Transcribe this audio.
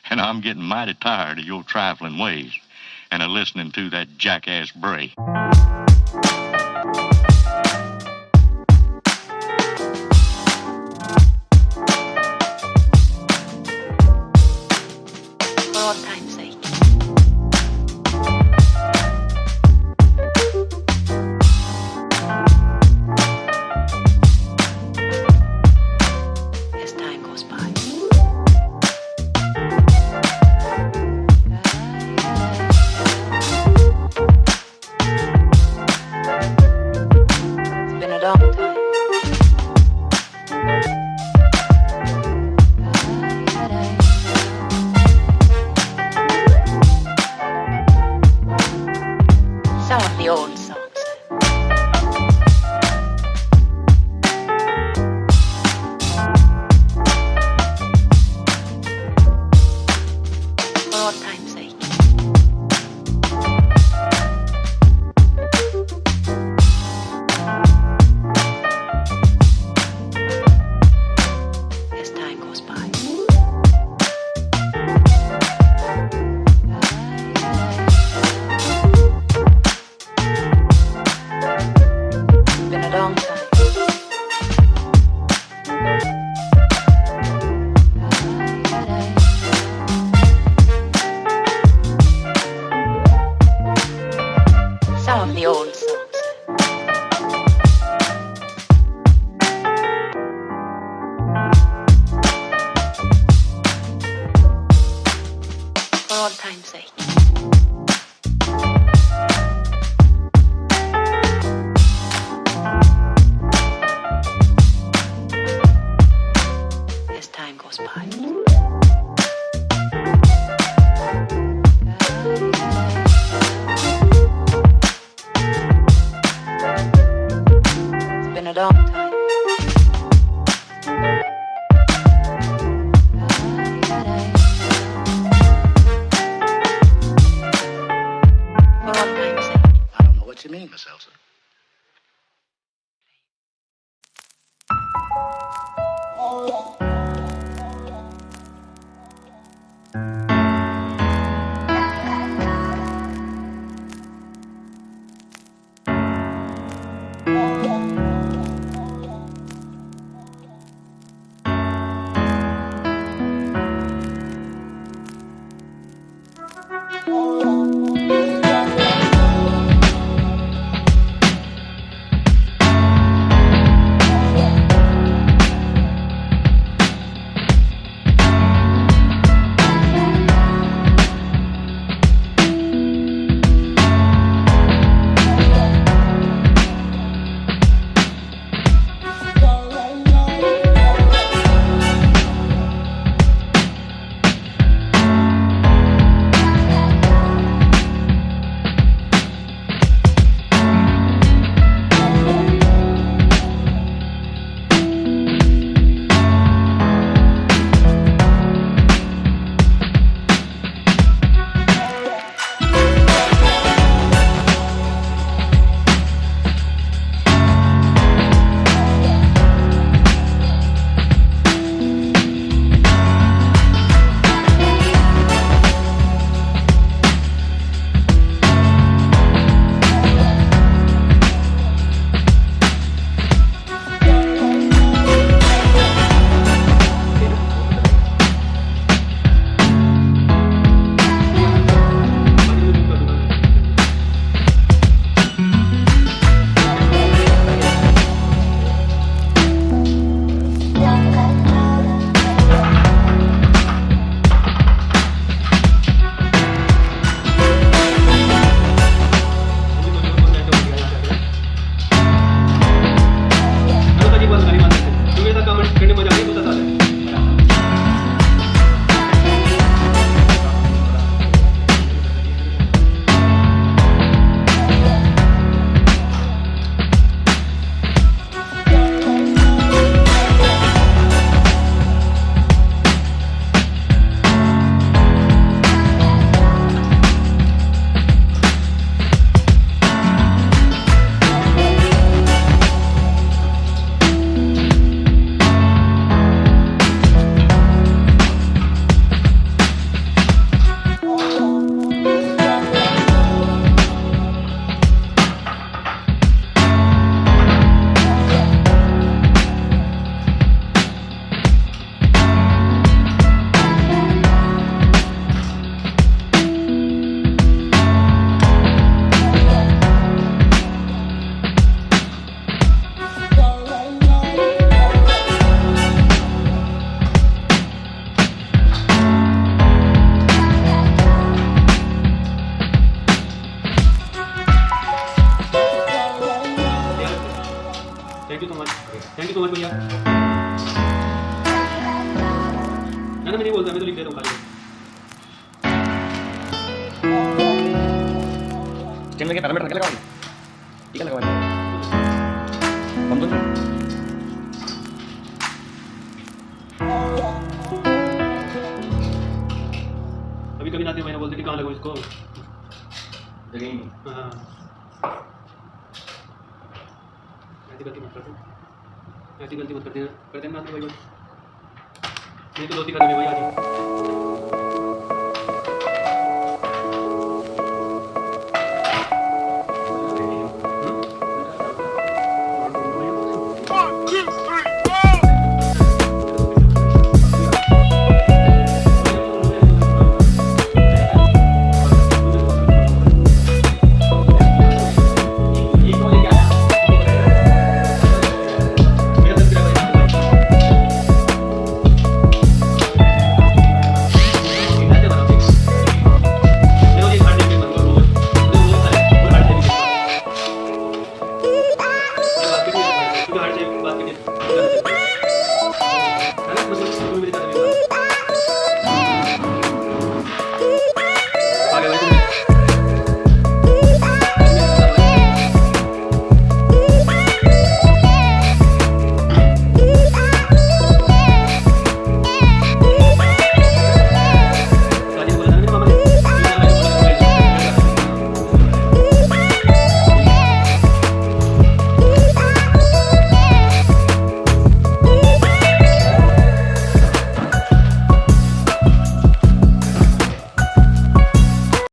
and I'm getting mighty tired of your trifling ways and of listening to that jackass Bray. For all time's sake. As time goes by. It's been a long time. Some of the old songs. For all time's sake. As time goes by. It's been a long time. Some of the old songs. For all time's sake. As time goes by. It's been a long time. For all time's sake. I don't know what you mean, Miss Elsa. में के parameter लगा ठीक है लगा हम तो कभी कभी नाती मैंने बोलते कि कहाँ लगो इसको जगह हाँ ऐसी गलती मत करते ऐसी गलती मत करते हैं ना भाई बस नहीं तो दोस्ती करने में भाई आगे